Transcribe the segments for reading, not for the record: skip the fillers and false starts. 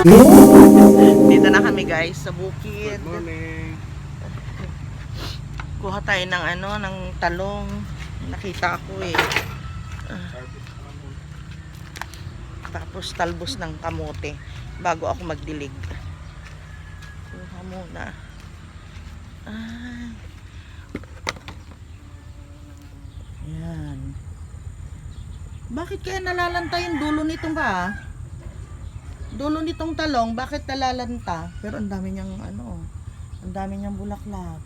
Dito na kami guys sa bukid. Good morning. Kuha tayo ng ng talong. Nakita ko eh. Tapos talbos ng kamote bago ako magdilig. Kuha muna. Ay. Ayan. Bakit kaya nalalanta yung dulo nitong dulo nitong talong, bakit nalalanta? Pero ang dami niyang ang dami niyang bulaklak.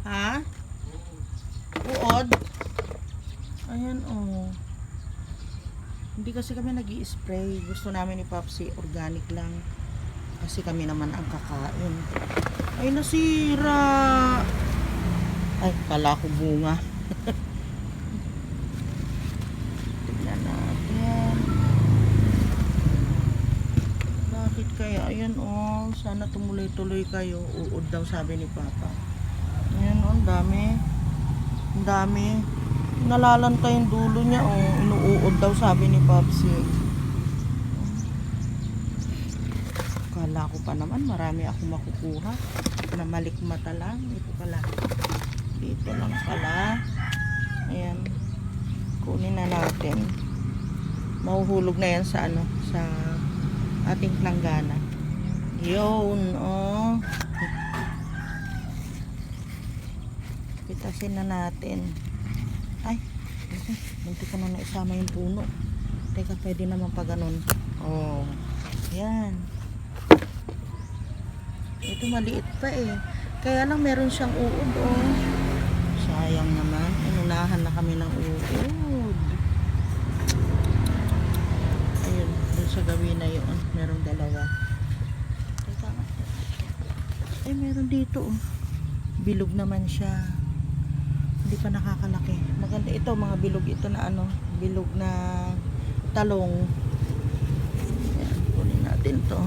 Ha? Uod? Ayan Hindi kasi kami nag-i-spray. Gusto namin ni Popsi organic lang. Kasi kami naman ang kakain. Ay, nasira. Ay, kala ko bunga. Tignan natin. Bakit kaya? Ayan sana tumuloy-tuloy kayo. Uod daw sabi ni Papa. Ayan ang dami. Ang dami. Nalalanta yung dulo niya inuuod daw sabi ni Popsi. Kala ko pa naman marami akong makukuha na malikmata lang. Ito pala. Dito lang pala. Ayan. Kunin na natin. Mahuhulog na yan sa sa ating planggana. Yun, pitasin na natin. Ay, munti ko na naisama yung puno. Teka, pwede naman pa ganun. Yan. Ito maliit pa eh. Kaya lang meron siyang uod Sayang naman. Inunahan na kami ng uod. Ayun, dun sa gawin na yun. Merong dalawa. Teka nga. Ay, meron dito Bilog naman siya. Hindi pa nakakalaki. Maganda ito, mga bilog ito na bilog na talong. Ayan, kunin natin to.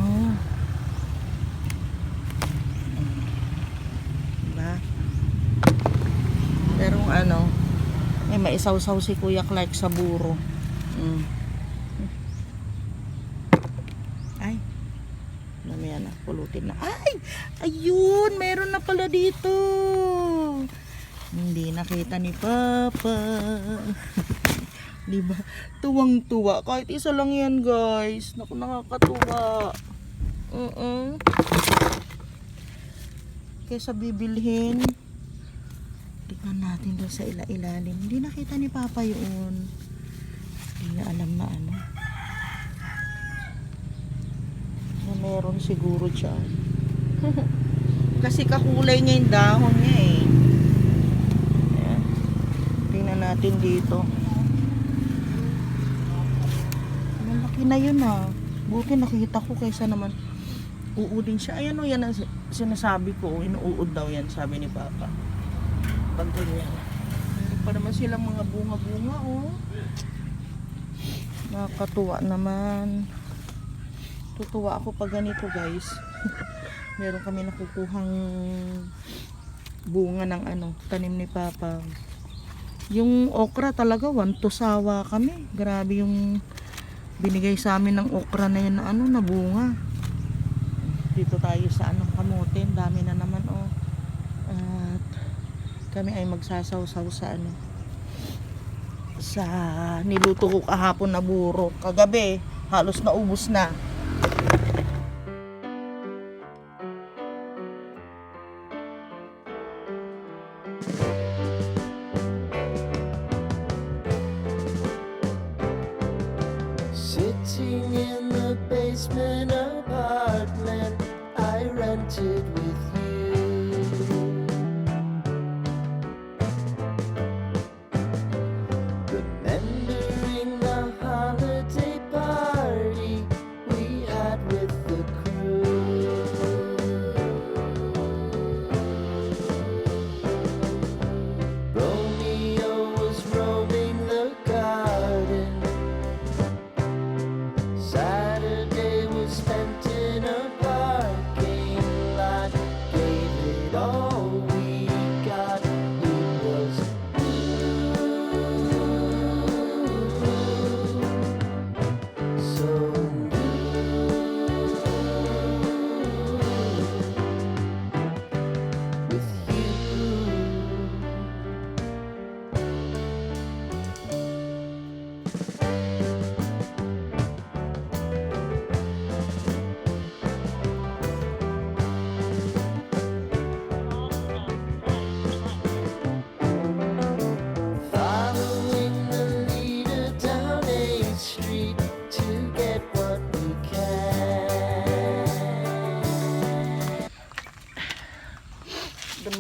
Pero maisaw-saw si Kuya Clark sa buro. Ay, mamaya na, pulutin na. Ay, ayun, meron na pala dito. Hindi nakita ni Papa. Diba? Tuwang-tuwa. Kahit isa lang yan, guys. Naku, nakakatuwa. Kesa bibilhin. Tignan natin doon sa ilalim. Hindi nakita ni Papa yun. Hindi niya alam na na meron siguro dyan. Kasi kakulay niya yung dahon niya eh. Ayan. Tingnan natin dito. Malaki na yun Buti nakita ko kaysa naman uudin siya. Ayan yan ang sinasabi ko. Inuud daw yan sabi ni Papa. Pag ganyan. Meron pa naman silang mga bunga-bunga Nakakatuwa naman. Tutuwa ako pag ganito guys. Meron kami nakukuhang bunga ng tanim ni Papa. Yung okra talaga sawa kami. Grabe yung binigay sa amin ng okra na yun na bunga. Dito tayo sa kamote. Dami na naman At kami ay magsasawsaw sa niluto ko kahapon na buro. Kagabi halos naubos na. Sitting in the basement apartment I rented with you. Remembering the holiday party we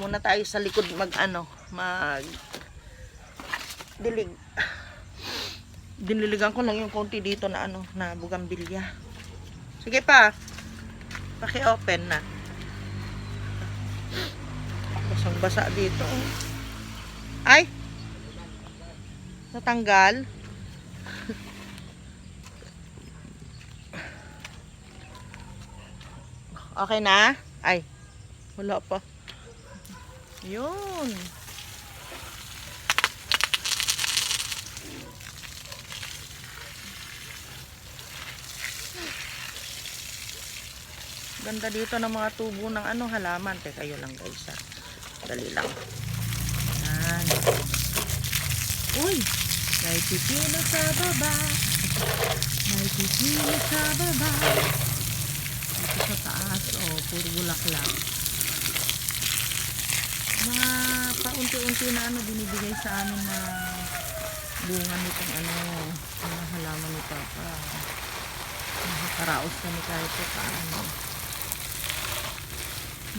Muna tayo sa likod mag dilig. Diniligan ko lang yung konti dito na na bugambilya. Sige pa. Paki-open na. Basang-basa dito. Ay! Natanggal. Okay na? Ay. Wala pa. Yun. Ganda dito ng mga tubo ng halaman. Teka, yun lang guys. Dali lang. Yan. Uy! May pipino sa baba. May pipino sa baba. Dito sa taas. Oh, puro bulaklak. Mga paunti-unti na binibigay sa amin na bunga nitong mga halaman ni Papa. Nakakaraos kami kahit paano.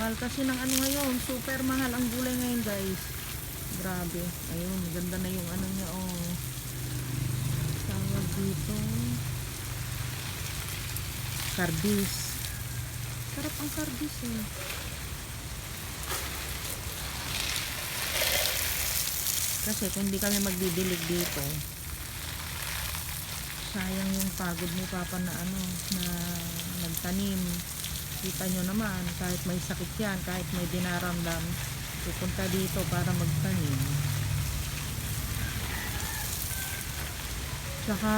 Mahal kasi ng ngayon, super mahal ang gulay ngayon guys. Grabe. Ayun, ganda na yung niya tawag dito. Kardis. Sarap ang kardis eh. Kasi kung hindi kami magdidilig dito, sayang yung pagod ni Papa na na nagtanim. Kita nyo naman, kahit may sakit yan, kahit may dinaramdam, pupunta dito para magtanim. Tsaka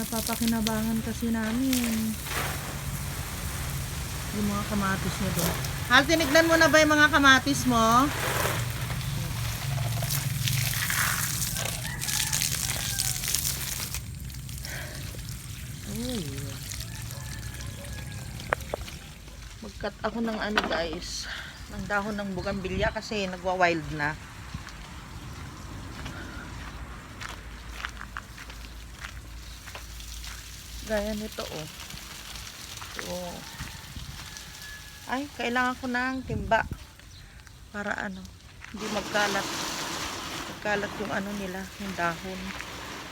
napapakinabangan kasi namin yung mga kamatis niya doon. Hal, tinignan mo na ba yung mga kamatis mo? Uy. Mag-cut ako ng guys, ng dahon ng bugambilya kasi nagwa-wild na. Gaya nito ito. Ay, kailangan ko ng timba para hindi magkalat yung nila, yung dahon,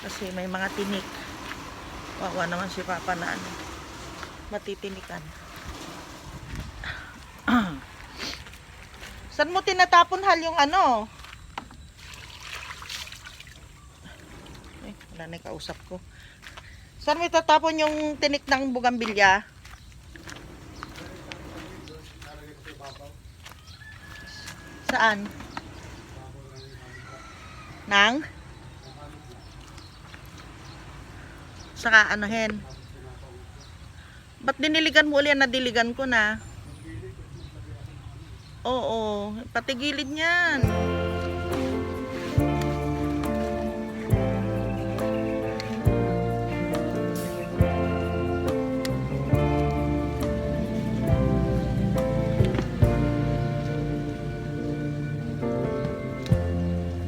kasi may mga tinik. Wawa naman si Papa na matitinikan. Saan mo tinatapon, Hal, yung Ay, wala na yung kausap ko. Saan mo itatapon yung tinik ng bugambilya? Saan? Nang? Saka hen? Ba't diniligan mo ulit? Nadiligan ko na. Oo, pati gilid niyan.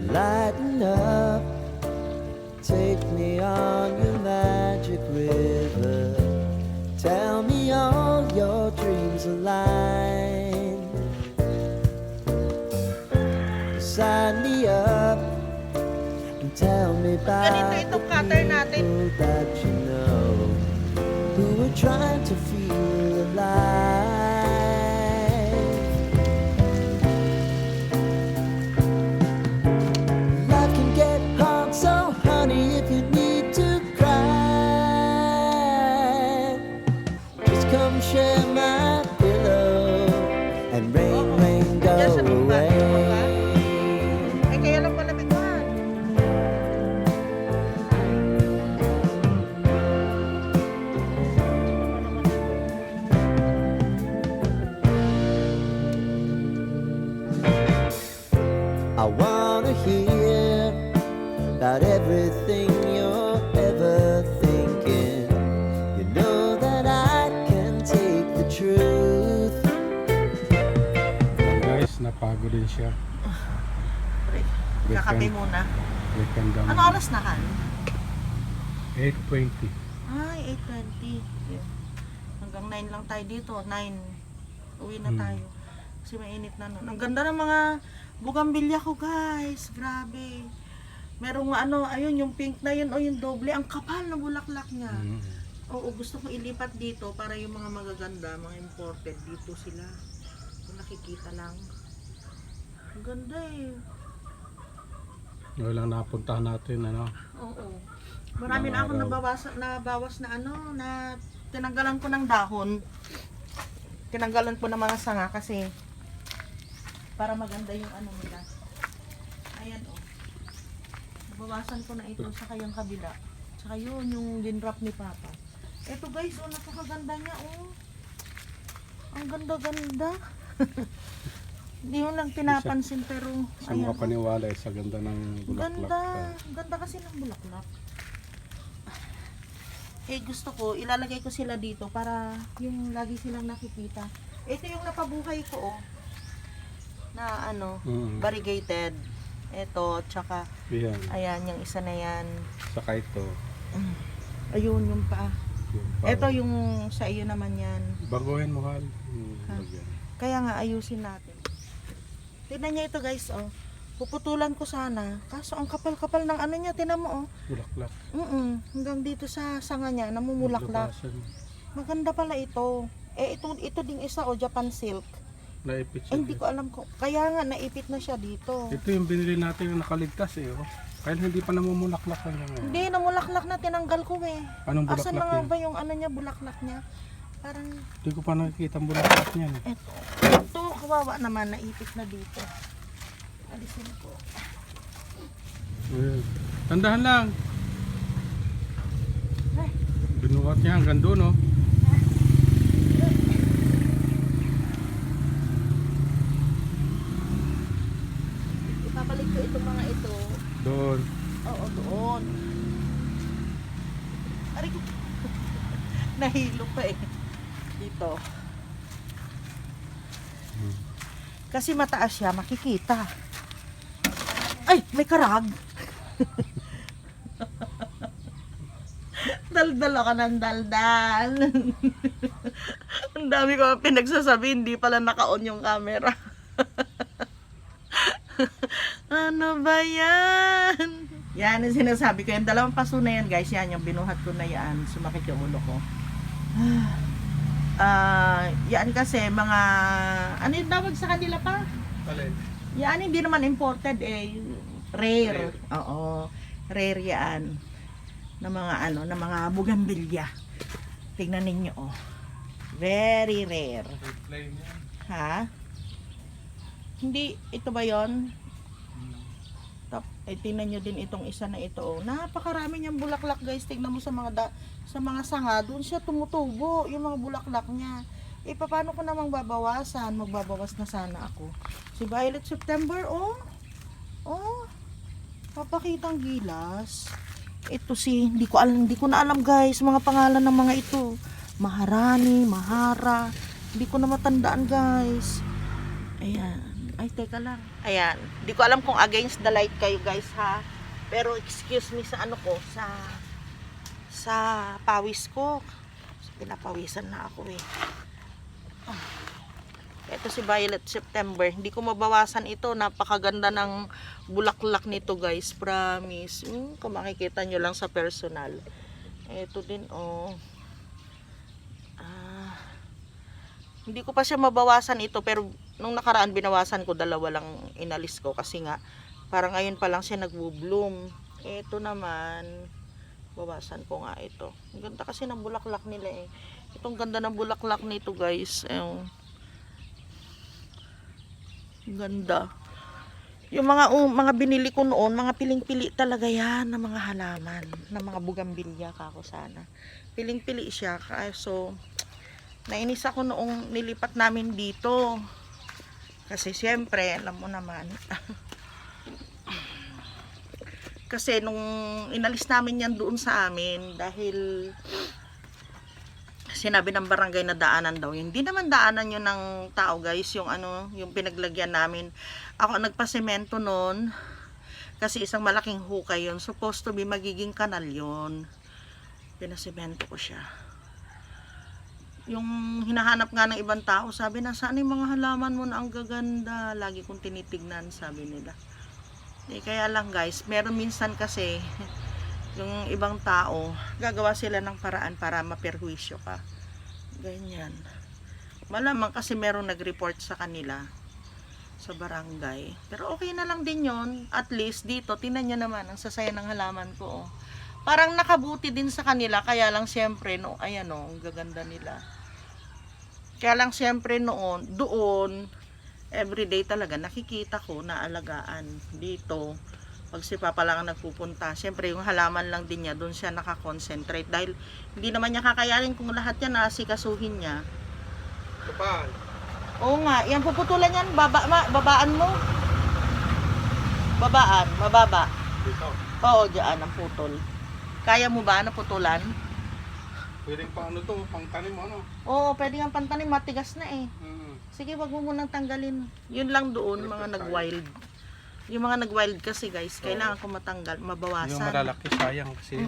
Lighten up, take me on your magic river. Tell me all your dreams align. Sign me up and tell me about Ganito itong cutter natin. people that you know who are trying to feel alive. Life can get hard, so honey, if you need to cry, just come share my pillow and rain, rain, go Diyan sa lupa. away. Ay, kaya lang pala bigwan. I wanna hear about everything you're ever thinking. You know that I can take the truth. Guys, napagod din siya. Kakape muna. Weekend Ano oras na, Han? 8:20. Ay, 8:20. Hanggang 9 lang tayo dito. 9. Uwi na tayo. Kasi mainit na nun. Ang ganda ng mga bugambilya ko guys. Grabe. Merong ano, ayun yung pink na yun o yung doble. Ang kapal na bulaklak niya. Oo, gusto ko ilipat dito para yung mga magaganda, mga imported dito sila. Kung nakikita lang. Ang ganda eh. Walang napuntahan natin, ano. Oo. Marami na akong nabawas na ano, na tinanggalan ko ng dahon. Tinanggalan ko ng mga sanga kasi para maganda yung ano nila. Ayan oh. Nabawasan ko na ito sa kayang kabila. Saka yun, yung dinrap ni Papa. Ito guys, oh, napakaganda niya oh. Ang ganda-ganda. Hindi mo lang pinapansin pero Sa mga paniwala sa ganda ng bulaklak. ganda. Ganda kasi ng bulaklak. Eh gusto ko, ilalagay ko sila dito para yung lagi silang nakikita. Ito yung napabuhay ko oh. Na ano, variegated. Ito, tsaka Yan. ayan, yung isa na yan. Saka ito. Ayun, yung pa. Yung Ito yung sa iyo naman yan. baguhin mo, Hal. Kaya nga, ayusin natin. Tignan niya ito guys, oh. Puputulan ko sana. Kaso ang kapal-kapal ng ano niya, tinan mo, oh. Bulaklak. Hanggang dito sa sanga niya, namumulaklak. Labasan. Maganda pala ito. Eh, ito ding isa, oh, Japan silk. Naipit Eh, siya. hindi ko alam ko. Kaya nga, naipit na siya dito. Ito yung binili natin yung nakaligtas eh. Oh. Kaya hindi pa namumulaklak na ngayon. Hindi, namulaklak na, tinanggal ko eh. Anong Asan na bulaklak nga yan? ba yung ano niya, bulaklak niya? Parang, Hindi ko pa nakikita ang bulaklak niyan. Eh. ito, kawawa naman, naipit na dito. Alisin ko. Ayan. Tandahan lang. Ay. Binuhat niya hanggang doon, oh. Ipapalik ko itong mga ito. Doon. Oo, doon. Aray ko. Nahilo pa eh. Dito. Kasi mataas siya, makikita. Ay, may karag. Daldal ako ng daldal. Ang dami ko pinagsasabi, hindi pala naka-on yung camera. Ano ba yan? Yan ang sinasabi ko. Yung dalawang paso na yan guys, yan yung binuhat ko na yan. Sumakit yung ulo ko. Yan kasi mga, ano yung tawag sa kanila pa? Alin? Yan hindi naman imported eh. Rare. Oo. Rare yan. Na mga ano, na mga bugambilya. Tingnan ninyo oh. Very rare. Ha? Hindi, ito ba yon? Tingnan nyo din itong isa na ito oh. Napakarami niyang bulaklak guys. Tingnan mo sa mga sa mga sanga, doon siya tumutubo yung mga bulaklak niya. Eh paano ko namang babawasan? Magbabawas na sana ako. Si Violet September oh. Oh. Papakitang gilas. Ito hindi ko na alam guys mga pangalan ng mga ito. Maharani, Mahara. Hindi ko na matandaan guys. Ayan. Ay, teka lang. Ayan. Hindi ko alam kung against the light kayo guys ha. Pero excuse me sa ano ko, sa pawis ko. Pinapawisan na ako eh. Ito si Violet September. Hindi ko mabawasan ito. Napakaganda ng bulaklak nito guys. Promise. Kung makikita nyo lang sa personal. Ito din oh. Hindi ko pa siya mabawasan ito. Pero nung nakaraan binawasan ko. Dalawa lang inalis ko. Kasi nga parang ngayon pa lang siya nagbo-bloom. Ito naman. Bawasan ko nga ito. Ang ganda kasi ng bulaklak nila eh. Itong ganda ng bulaklak nito guys. Ganda. Yung mga binili ko noon, mga piling-pili talaga yan ng mga halaman, ng mga bugambilya kako sana. Piling-pili siya, so nainis ako noong nilipat namin dito. Kasi siyempre, alam mo naman. Kasi nung inalis namin yan doon sa amin dahil sinabi ng barangay na daanan daw. Hindi naman daanan yun ng tao guys. Yung ano, yung pinaglagyan namin. Ako nagpasemento noon. Kasi isang malaking hukay yun. Supposed to be magiging kanal yun. Pinasemento ko siya. Yung hinahanap nga ng ibang tao, sabi na, saan yung mga halaman mo na ang gaganda? Lagi kong tinitignan, sabi nila. Kaya lang guys, meron minsan kasi, yung ibang tao, gagawa sila ng paraan para maperwisyo ka. Ganyan. Malamang kasi merong nag-report sa kanila sa barangay. Pero okay na lang din yon. At least dito, tinan nyo naman, ang sasaya ng halaman ko. Oh. Parang nakabuti din sa kanila, kaya lang siyempre, no, ayan o, ang gaganda nila. Kaya lang siyempre doon, everyday talaga, nakikita ko na alagaan. Dito, pag si Papa lang ang nagpupunta, siyempre yung halaman lang din niya, doon siya nakakonsentrate. Dahil hindi naman niya kakayanin kung lahat yan asikasuhin niya. Kapal. Oo nga, yan puputulan yan, babaan mo. Mababa. Dito. Oo, dyan ang putol. Kaya mo ba na putulan? Pwedeng pang ano to, pang tanim ano. Oo, pwede nga pantanim, matigas na eh. Mm. Sige, wag mo munang tanggalin. Yun lang doon, mga nag-wild. Yung mga nag-wild kasi guys, kailangan ko matanggal, mabawasan. Yung malalaki sayang kasi.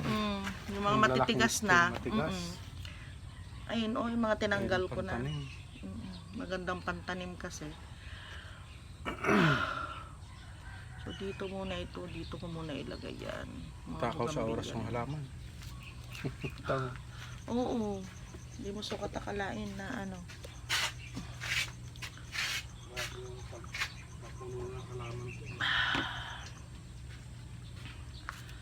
Yung mga Yung matitigas lalaking na. matigas. Ayun, yung mga tinanggal Pwedeng ko na. pantanim. Magandang pantanim kasi. So dito muna ito, dito ko muna ilagay yan. Mga Takaw sa bugambilya oras ng na. halaman. Tama. Oo. Hindi mo sukat akalain na ano. Mapuno ng halaman ko.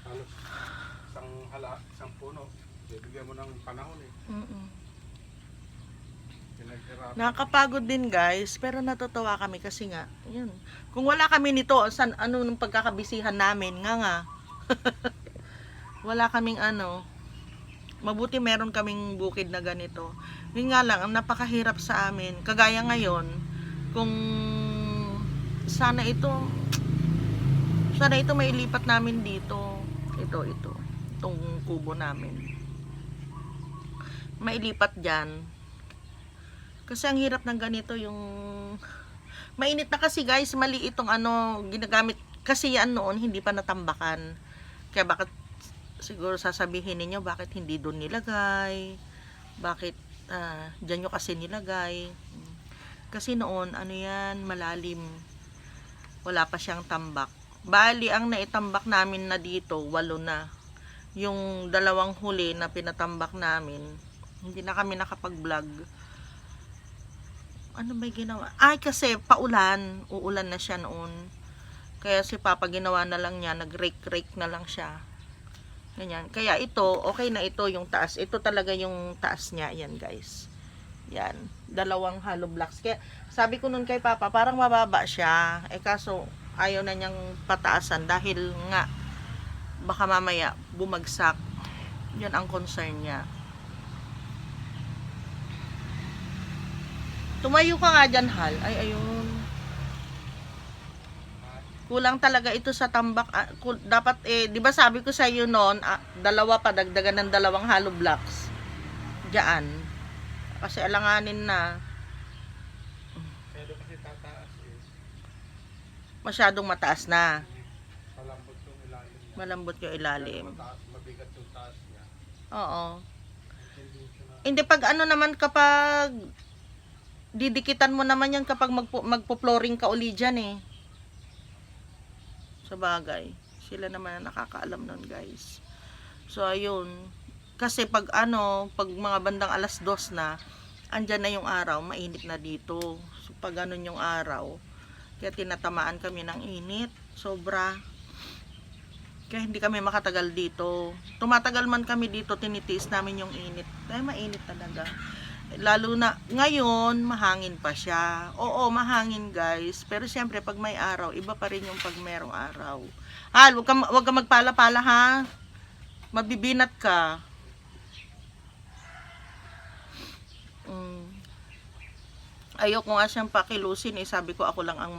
Halos isang puno. Bibigyan mo ng panahon eh. Pinaghirapan. Nakakapagod din guys, pero natutuwa kami kasi nga, yun. Kung wala kami nito, ano nung pagkakabisihan namin, nga. Wala kaming ano. Mabuti meron kaming bukid na ganito. Yun nga lang, ang napakahirap sa amin. Kagaya ngayon, kung sana ito mailipat namin dito. Itong kubo namin. Mailipat dyan. Kasi ang hirap ng ganito yung mainit na kasi guys, mali itong ano ginagamit kasi yan noon hindi pa natambakan. Kaya bakit siguro sasabihin ninyo bakit hindi doon nilagay? Bakit diyan nyo kasi nilagay? Kasi noon ano yan, malalim. Wala pa siyang tambak. Bali ang naitambak namin na dito, 8 na. Yung 2 huli na pinatambak namin, hindi na kami nakapag-vlog. Ano ba ginawa? Ay, kasi paulan. Uulan na siya noon. Kaya si Papa ginawa na lang niya. Nag-rake na lang siya. Ganyan. Kaya ito, okay na ito yung taas. Ito talaga yung taas niya. Yan guys. Yan. 2 hollow blocks. Kaya sabi ko nun kay Papa, parang mababa siya. Kaso ayaw na niyang pataasan. Dahil nga, baka mamaya bumagsak. Yan ang concern niya. Tumayo ka nga dyan, Hal. Ay, ayun. Kulang talaga ito sa tambak. Dapat, di ba sabi ko sa iyo noon, 2 pa, dagdagan ng 2 hollow blocks. Diyan. Kasi alanganin na. Pero kasi tataas eh. Masyadong mataas na. Malambot yung ilalim niya. Malambot yung ilalim. Mataas, mabigat yung taas niya. Oo. Hindi siya na. Hindi pag ano naman kapag didikitan mo naman yan kapag magpo-flooring ka uli dyan eh. Sa bagay. Sila naman ang nakakaalam nun guys. So ayun. Kasi pag mga bandang 2:00 na, andyan na yung araw, mainit na dito. So pag ganun yung araw, kaya tinatamaan kami ng init. Sobra. Kaya hindi kami makatagal dito. Tumatagal man kami dito, tinitiis namin yung init. Kaya mainit talaga. Lalo na ngayon, mahangin pa siya. Oo, mahangin guys. Pero syempre, pag may araw, iba pa rin yung pag merong araw. Hal, wag ka magpala-pala ha. Mabibinat ka. Ayoko nga siyang pakilusin eh. Sabi ko ako lang ang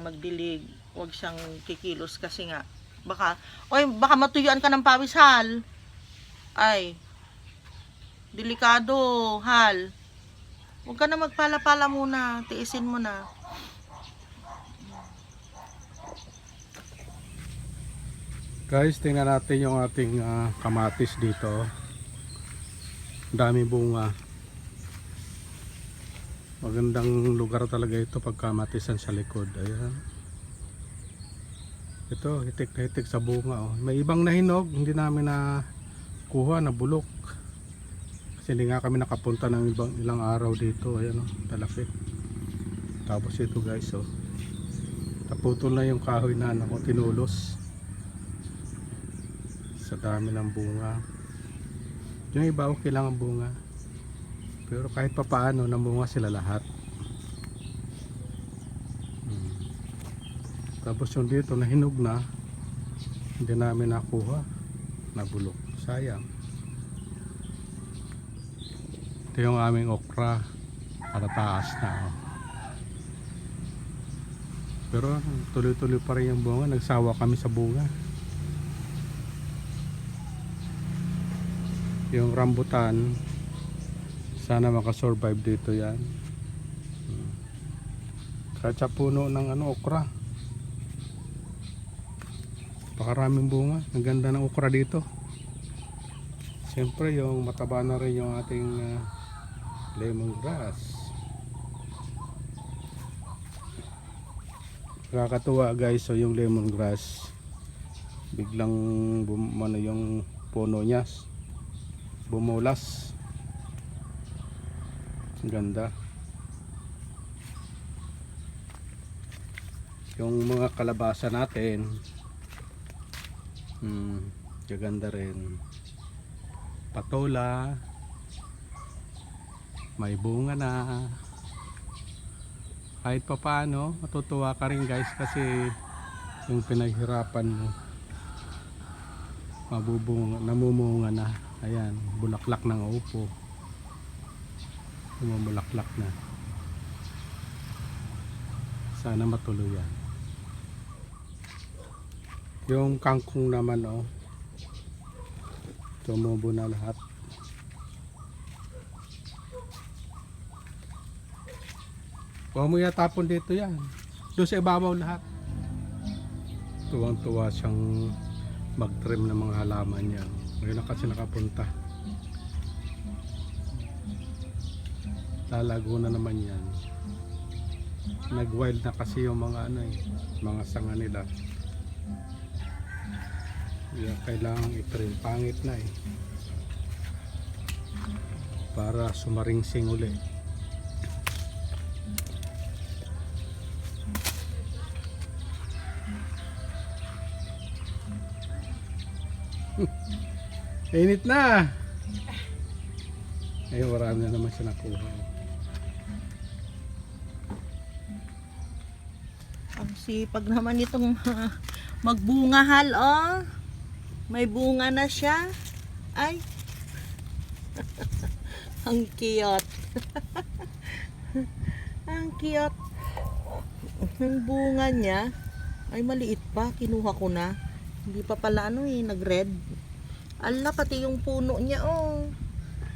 magdilig. Huwag siyang kikilos kasi nga baka matuyuan ka ng pawis, Hal. Ay, delikado, Hal. Huwag ka na magpala-pala muna. Tiisin mo na. Guys, tingnan natin yung ating kamatis dito. Dami bunga. Magandang lugar talaga ito pagka matisan sa likod. Ayan. Ito, hitik na hitik sa bunga. Oh. May ibang nahinog, hindi namin na kuha na bulok. Kasi hindi nga kami nakapunta ng ilang araw dito. Ayan, oh, talapit. Tapos ito guys, oh. Naputol na yung kahoy na ano, tinulos. Sa dami ng bunga. Yung iba okay lang ang bunga. Pero kahit pa paano, namunga sila lahat. Tapos yung dito nahinog na, hindi namin nakuha, nabulok. Sayang. Ito yung aming okra, patataas na. Oh. Pero tuloy-tuloy pa rin yung bunga, nagsawa kami sa bunga. Yung rambutan, sana makasurvive dito yan. Kahit sa puno ng okra. Pakaraming bunga. Ang ganda ng okra dito. Siyempre yung mataba na rin yung ating lemongrass. Nakakatuwa guys, so yung lemongrass biglang yung puno niya bumulas. Ang ganda. Yung mga kalabasa natin gaganda rin. Patola may bunga na. Kahit pa paano matutuwa ka rin guys, kasi yung pinaghirapan mo namumunga na. Ayan, bulaklak ng upo, bumulaklak na. Sana matuloy yan. Yung kangkong naman, oh, tumubo na lahat. Huwag mo yatapon dito yan, doon sa ibabaw lahat. Tuwang-tuwa siyang mag-trim ng mga halaman niya. Ngayon na kasi nakapunta. Lalago na naman yan. Nag-wild na kasi yung mga mga sanga nila. Kaya kailangan i-trim. Pangit na para sumaringsing uli. Init na. Ay, marami na naman siya nakuha. Ang sipag naman itong magbungahal, oh. May bunga na siya. Ay. Ang cute. Ang cute. Ang bunga niya ay maliit pa. Kinuha ko na. Hindi pa pala nag-red. Ala, pati yung puno niya, oh.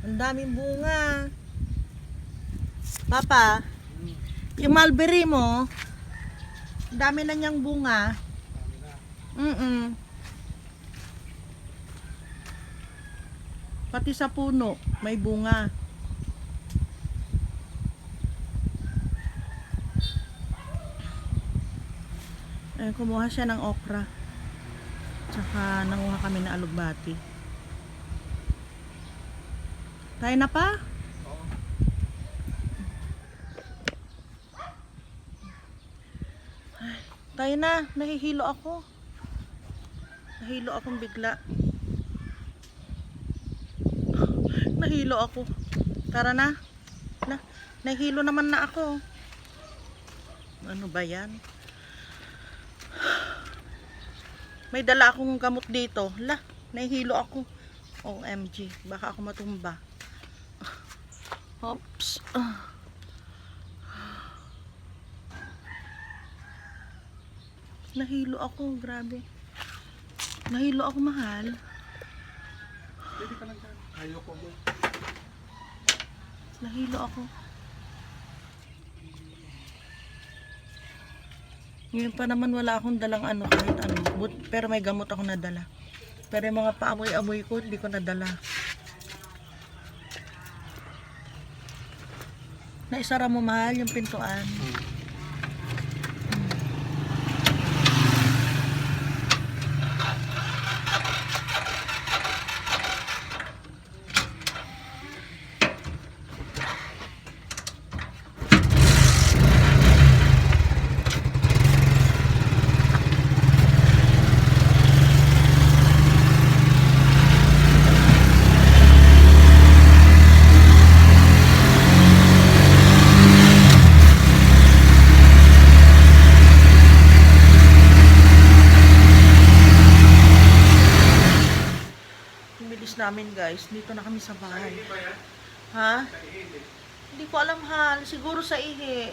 Ang daming bunga. Papa, yung mulberry mo, dami na niyang bunga. Pati sa puno, may bunga. Ayun, kumuha siya ng okra. Tsaka nanguha kami ng alugbati. Tayo na pa? Ay, tayo na, nahihilo ako. Nahilo akong bigla. Nahilo ako. Tara na. Nahilo naman na ako. Ano ba yan? May dala akong gamot dito. Nahihilo ako. OMG, baka ako matumba. Oops. Nahilo ako, grabe. Nahilo ako, mahal. Pwede ka lang dyan. Ayoko mo. Nahilo ako. Ngayon pa naman wala akong dalang kahit ano. Pero may gamot ako nadala. Pero yung mga paamoy-amoy ko, hindi ko nadala. Naisara mo, mahal, yung pintuan. Bilis namin guys, dito na kami sa bahay. Ha? Hindi ko alam, mahal. Siguro sa ihi.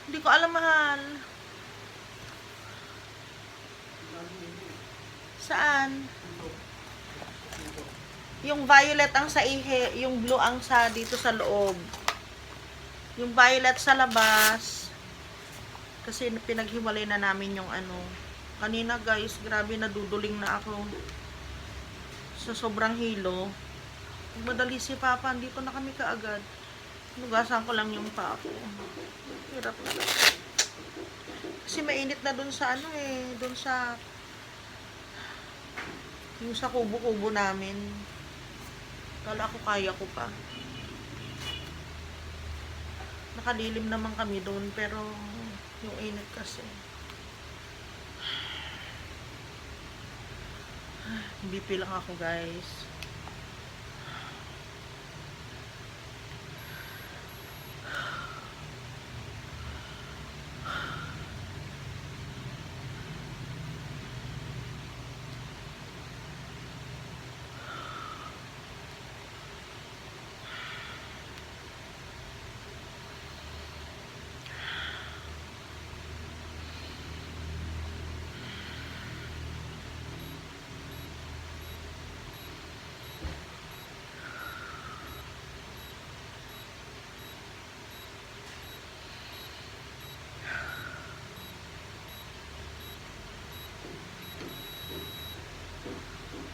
Hindi ko alam, mahal. Saan? Yung violet ang sa ihi, yung blue ang sa dito sa loob. Yung violet sa labas. Kasi pinaghiwalay na namin yung ano. Kanina guys, grabe naduduling na ako sa sobrang hilo. Madali si Papa, dito na kami kaagad. Nugasan ko lang yung paa ko. Hirap na lang. Kasi mainit na dun sa ano eh, dun sa yung sa kubo-kubo namin. Kala ko kaya ko pa. Nakalilim naman kami dun, pero yung init kasi. BP lang ako guys.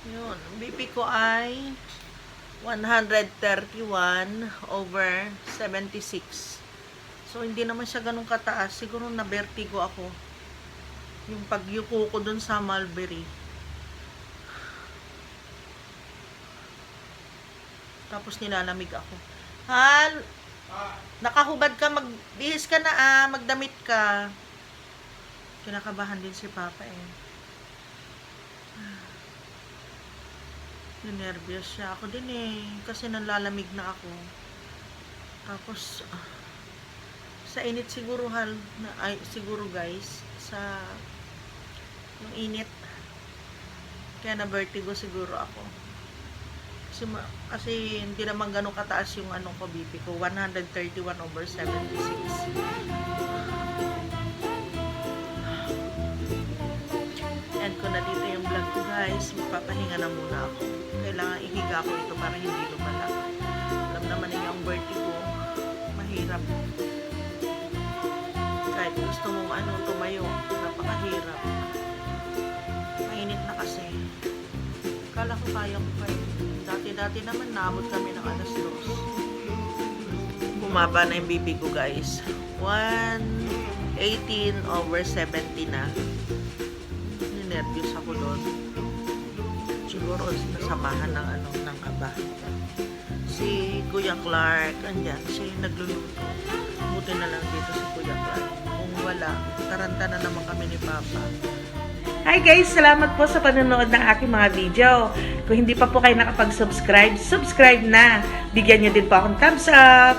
Yun, BP ko ay 131/76. So, hindi naman siya ganun kataas. Siguro na-vertigo ako. Yung pagyuko ko dun sa Mulberry. Tapos nilalamig ako. Hal! Nakahubad ka, magbihis ka na magdamit ka. Kinakabahan din si Papa eh. Nervyos siya. Ako din eh. Kasi nalalamig na ako. Tapos, sa init siguro siguro guys. Sa, yung init. Kaya na-vertigo siguro ako. Kasi hindi naman ganun kataas yung anong ko BP ko. 131/76. End ko na dito yung vlog ko guys. Magpapahinga na muna ako. Kailangan ihiga ko ito para hindi lumala. Alam naman niyo ang vertigo. Mahirap. Kahit gusto mong tumayo. Napakahirap. Mainit na kasi. Kala ko kaya ko pa. Dati naman naabot kami ng 2:00. Bumaba na yung BP ko guys. 118/70 na. Nervyos ako doon. Siguro nasamahan ng aba. Si Kuya Clark, andyan, siya yung nagluluto. Buti na lang dito si Kuya Clark. Kung wala, taranta na naman kami ni Papa. Hi guys! Salamat po sa panonood ng aking mga video. Kung hindi pa po kayo nakapag-subscribe, subscribe na. Bigyan niyo din po akong thumbs up.